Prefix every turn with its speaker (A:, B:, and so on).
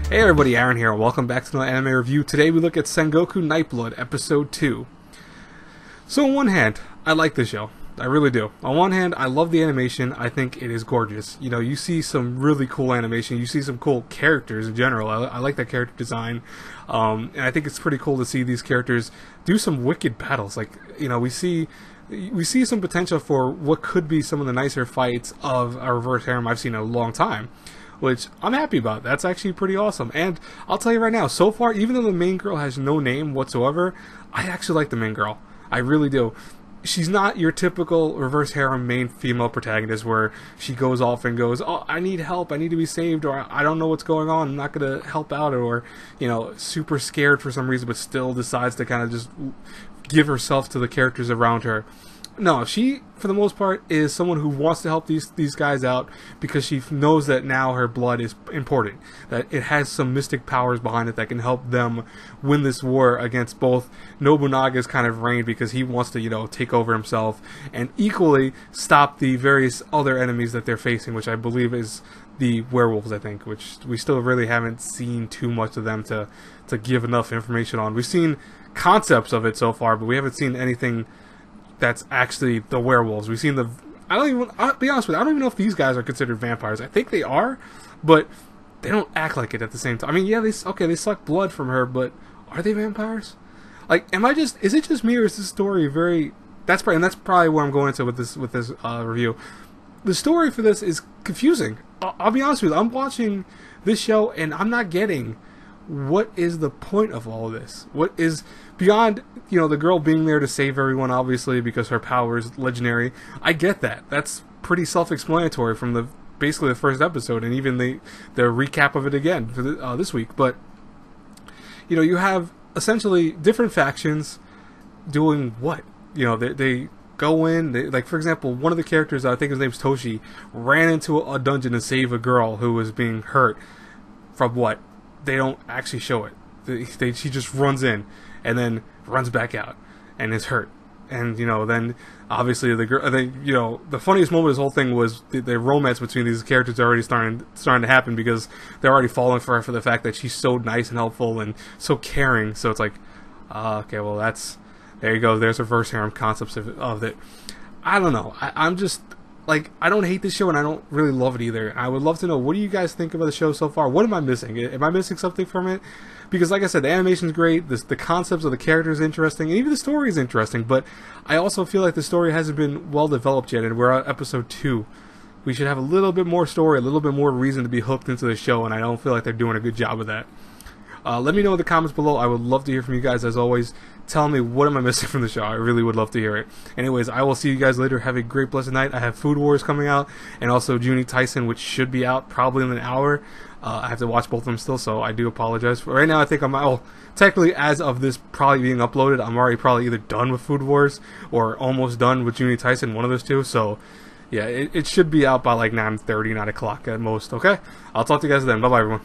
A: Hey everybody, Aaron here, and welcome back to another anime review. Today we look at Sengoku Night Blood, Episode 2. So on one hand, I like this show. I really do. On one hand, I love the animation. I think it is gorgeous. You know, you see some really cool animation. You see some cool characters in general. I like that character design. And I think it's pretty cool to see these characters do some wicked battles. Like, you know, we see some potential for what could be some of the nicer fights of a reverse harem I've seen in a long time, which I'm happy about. That's actually pretty awesome. And I'll tell you right now, so far, even though the main girl has no name whatsoever, I actually like the main girl. I really do. She's not your typical reverse harem main female protagonist where she goes off and goes, oh, I need help, I need to be saved, or I don't know what's going on, I'm not going to help out, or, you know, super scared for some reason but still decides to kind of just give herself to the characters around her. No, she, for the most part, is someone who wants to help these guys out because she knows that now her blood is important, that it has some mystic powers behind it that can help them win this war against both Nobunaga's kind of reign, because he wants to, you know, take over himself, and equally stop the various other enemies that they're facing, which I believe is the werewolves, I think, which we still really haven't seen too much of them to give enough information on. We've seen concepts of it so far, but we haven't seen anything that's actually the werewolves. We've seen the... I'll be honest with you, I don't even know if these guys are considered vampires. I think they are, but they don't act like it at the same time. I mean, yeah, they suck blood from her, but are they vampires? Like, is it just me, or is this story very... That's probably where I'm going into with this review. The story for this is confusing. I'll be honest with you, I'm watching this show, and I'm not getting what is the point of all of this. What is... Beyond, you know, the girl being there to save everyone, obviously, because her power is legendary. I get that. That's pretty self-explanatory from basically the first episode, and even the recap of it again for this week. But, you know, you have essentially different factions doing what? You know, they go in, like, for example, one of the characters, I think his name's Toshi, ran into a dungeon to save a girl who was being hurt from what? They don't actually show it. She just runs in and then runs back out and is hurt. And, you know, then obviously the girl, you know, the funniest moment of this whole thing was the romance between these characters already starting to happen, because they're already falling for her for the fact that she's so nice and helpful and so caring. So it's like, okay, well, there you go. There's reverse harem concepts of it. I don't know. I'm just... Like, I don't hate this show, and I don't really love it either. I would love to know, what do you guys think about the show so far? What am I missing? Am I missing something from it? Because, like I said, the animation's great, the concepts of the characters are interesting, and even the story is interesting, but I also feel like the story hasn't been well developed yet, and we're on episode 2. We should have a little bit more story, a little bit more reason to be hooked into the show, and I don't feel like they're doing a good job of that. Let me know in the comments below. I would love to hear from you guys, as always. Tell me, what am I missing from the show? I really would love to hear it. Anyways, I will see you guys later. Have a great, blessed night. I have Food Wars coming out, and also Juni Tyson, which should be out probably in an hour. I have to watch both of them still, so I do apologize. Right now, I think technically, as of this probably being uploaded, I'm already probably either done with Food Wars or almost done with Juni Tyson, one of those two. So, yeah, it should be out by like 9:30, 9 o'clock at most, okay? I'll talk to you guys then. Bye-bye, everyone.